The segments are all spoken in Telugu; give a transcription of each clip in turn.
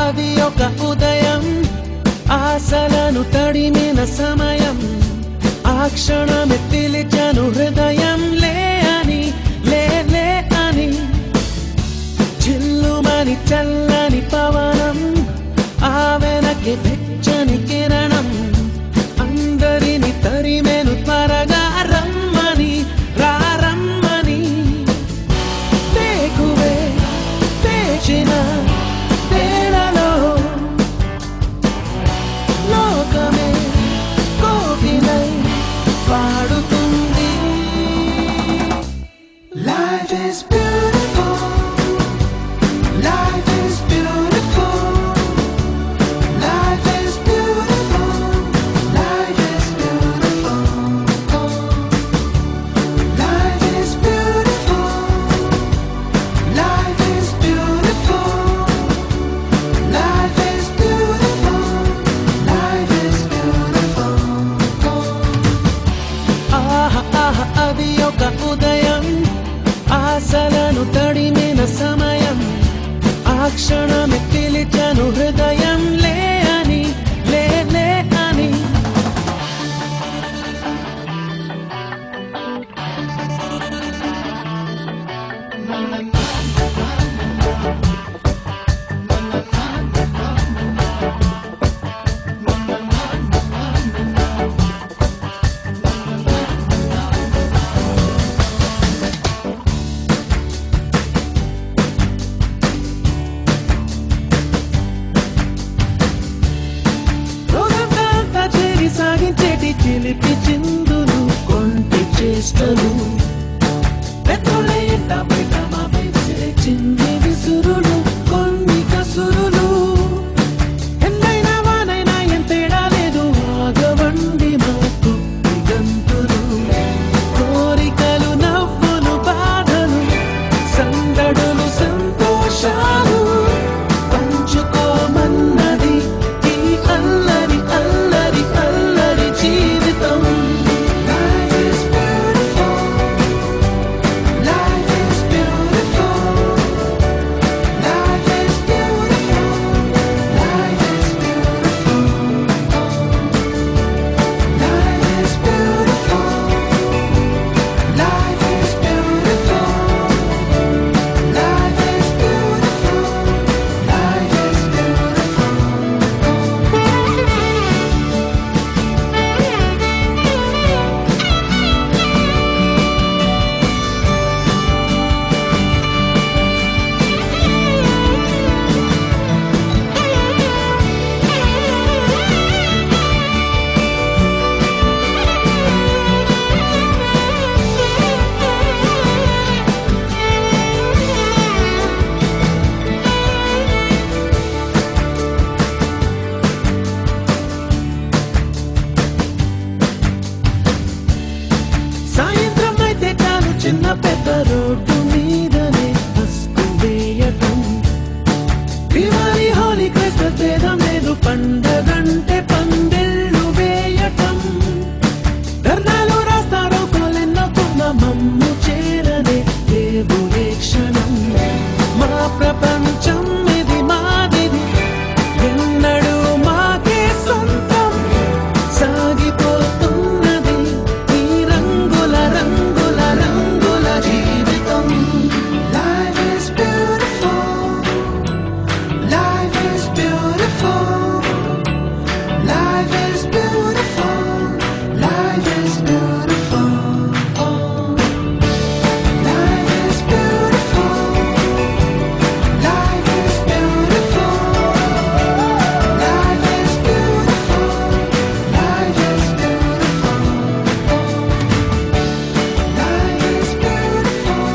అది ఒక ఉదయం ఆశలను తడిమిన సమయం ఆ క్షణమే పిలిచాను హృదయం లే అని లే లే అని చిల్లుమని చల్లని పవనం ఆ వెనక్కి వెచ్చని కిరణం అందరిని తరిమెను త్వరగా రమ్మని రారమ్మని వేకువే వేచిన వేళలో లోకమే కోకిలై పాడుతుంది. Life is beautiful, life is beautiful, life is beautiful, life is beautiful, life is beautiful, life is beautiful, life is beautiful, life is beautiful. ఆహా ఆహా అది ఒక ఉదయం ఆశలను తడిమిన సమయం ఆ క్షణమే పిలిచాను హృదయం లే అని లే లే అని రోజంతా చేరి సాగించేటి చిలిపి చిందులు కొంటి చేష్టలు పెద్దోళ్ళే ఎంట బయట మా వేసే చిన్ని విసురులు కొన్ని కసురులు ఎంతైనా వానైనా ఎంతేడా లేదు ఆగవండి మాకు దిగంతులు కోరికలు నవ్వులు బాధలు సందడులు సంతోషాలు పంచుకోమన్నది ఈ అల్లరి అల్లరి అల్లరి జీవితం. Life is beautiful, life is beautiful, life is beautiful, life is beautiful, life is beautiful, life is beautiful, life is beautiful, life is beautiful. సాయంత్రం అయితే చాలు చిన్న పెద్ద రోడ్డు మీదనే బస్కు వేయటం దివాళీ హోలీ క్రిస్మస్ భేదం లేదు పండగంటే పందిళ్ళు వేయటం ధర్నాలు రాస్తారో కోలెన్నకున్న మమ్ము చేరనే లేవు ఏ క్షణం మా ప్రపంచం ఇది మాదిది ఎన్నడూ మాకే సొంతం సాగిపోతున్నది ఈ రంగుల రంగుల రంగుల జీవితం. Life is beautiful, life is beautiful, life is beautiful, life is beautiful, life is beautiful, life is beautiful, life is beautiful, life is beautiful, life is beautiful,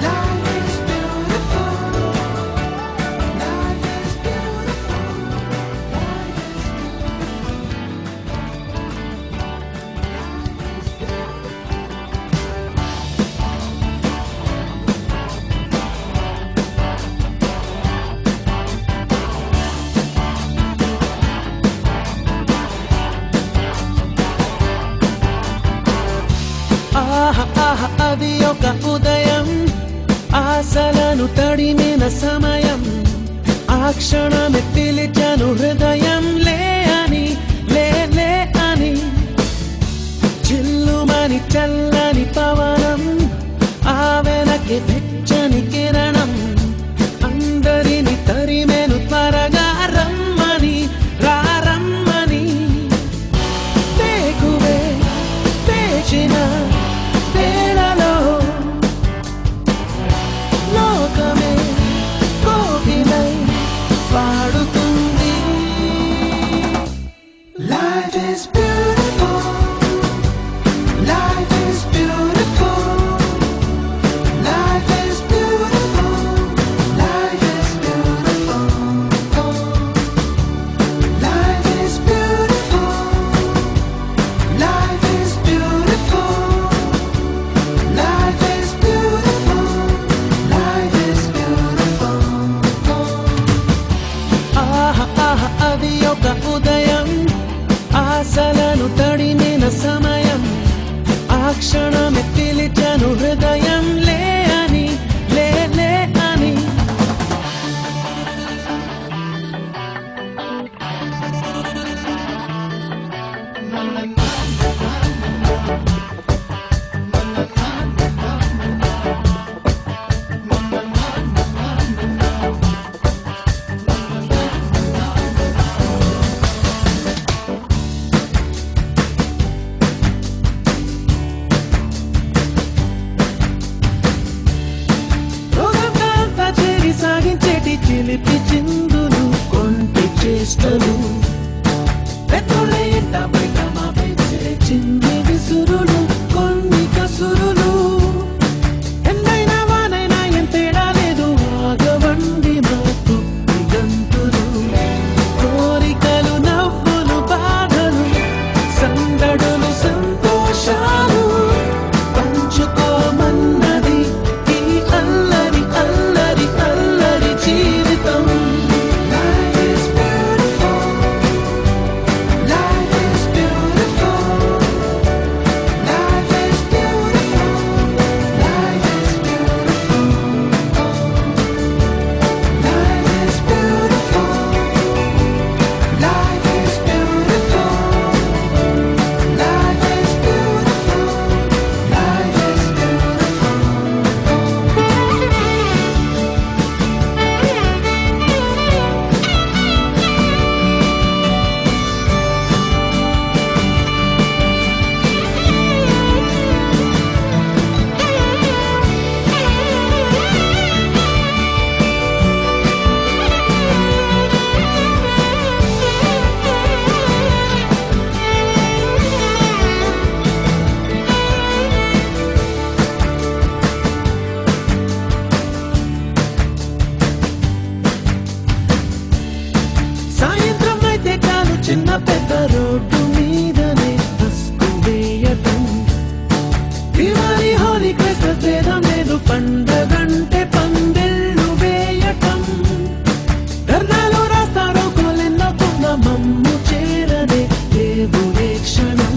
life is beautiful, life is ఆహా ఆహా అది ఒక ఉదయం ఆశలను తడిమిన సమయం ఆ క్షణమే పిలిచాను హృదయం లే అని లే లే అని చిల్లుమని చల్లని పవనం ఆ వెనకే వెచ్చని కిరణం అందరిని తరిమేను త్వరగా రమ్మని రమ్మని వేకువే వేచిన వేళలో లోకమే కోకిలై పాడుతుంది. Life is beautiful. Life is beautiful. Life is beautiful. Life is beautiful. Life is beautiful. Life is beautiful. Life is beautiful. Life is beautiful. ఆహా ఆహా అది ఒక ఉదయం ఆశలను తడిమిన సమయం ఆ క్షణమే పిలిచాను హృదయం లే అని లే లే అని సాగించేటి చిలిపి చిందులు కొంటి చేష్టలు పెద్దోళ్ళ ఎంట బయట మా పెంచే చింది విసురులు కొన్ని కసురులు ఎంతైనా వానైనా ఏం తేడా లేదు ఆగవండి మాకు గంతులు కోరికలు నవ్వులు బాధలు సందడులు సంతోషాలు పంచుకోమన్నది ఈ అల్లరి అల్లరి అల్లరి జీవితం. Life is beautiful. Life is beautiful. Life is beautiful. Life is beautiful. Life is beautiful. Life is beautiful. Life is beautiful. Life is సాయంత్రం అయితే చాలు చిన్న పెద్ద రోడ్డు మీదనే బస్కు వేయటం దివాళీ హోలీ క్రిస్మస్ భేదం లేదు పండగంటే పందిళ్ళు వేయటం ధర్నాలు రాస్తారో కోలెన్నకున్న మమ్ము చేరనే లేవు ఏ క్షణం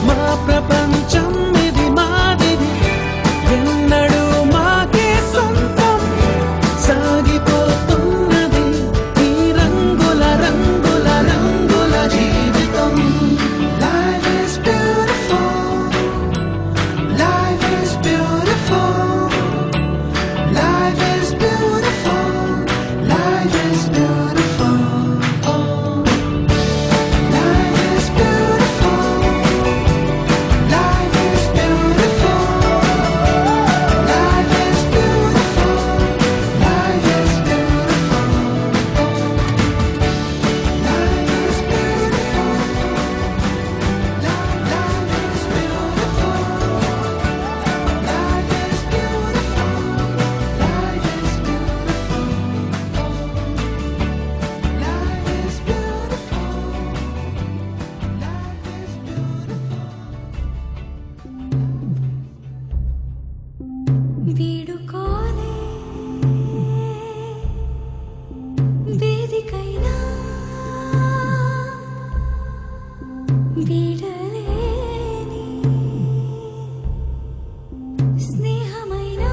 మా ప్రపంచం ఇది మాదిది ఎన్నడూ మాకే సొంతం సాగిపోతున్నది ఈ రంగుల రంగుల రంగుల జీవితం. Life is beautiful. Life is beautiful. Life is beautiful. Life is beautiful. Life is beautiful. Life is beautiful. Life is beautiful. Life is beautiful. Life is beautiful. Life is beautiful. Life is beautiful. Life is beautiful. Life is beautiful. వీడుకోలే వేదికైనా వీడలేని స్నేహమైనా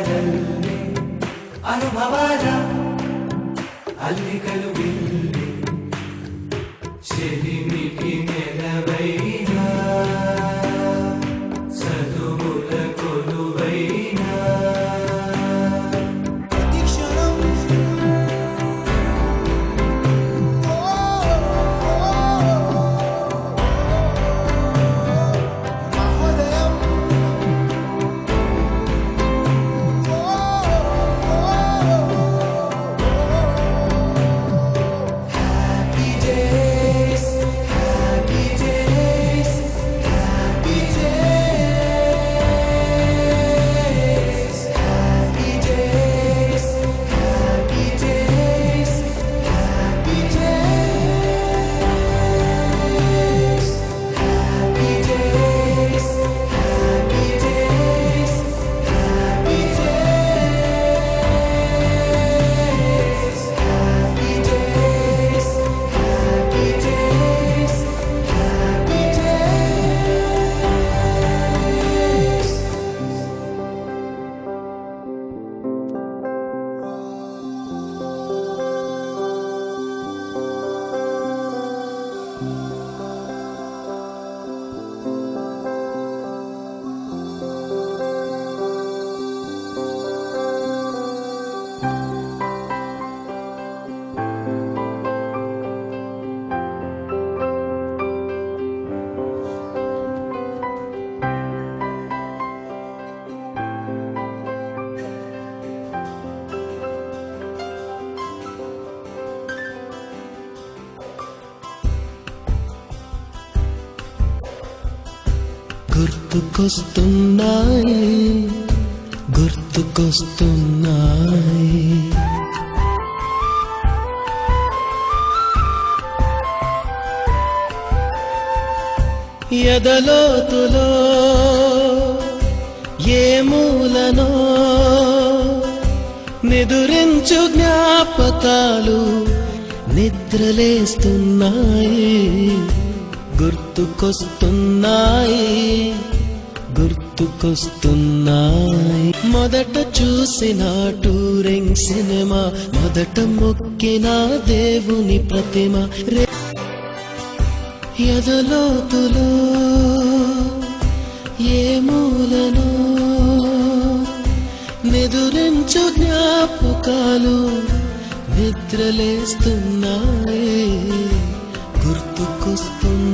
ಕ್ಷಣದಲ್ಲೇ ಅನುಭವದ ಅಲ್ಲಿಗಲು ಬಿಲ್ಲಿ చెలిమికి నెలవైన చదువుల కొలువైన గుర్తుకొస్తున్నాయి గుర్తుకొస్తున్నాయి ఎదలోతులో ఏ మూలనో నిదురించు జ్ఞాపకాలు నిద్రలేస్తున్నాయి గుర్తుకొస్తున్నాయి గుర్తుకొస్తున్నాయి మొదట చూసిన టూరింగ్ సినిమా మొదట మొక్కిన దేవుని ప్రతిమ ఎదలోతులో ఏ మూలనో నిదురించు జ్ఞాపకాలు నిద్రలేస్తున్నాయి గుర్తుకొస్తున్నాయి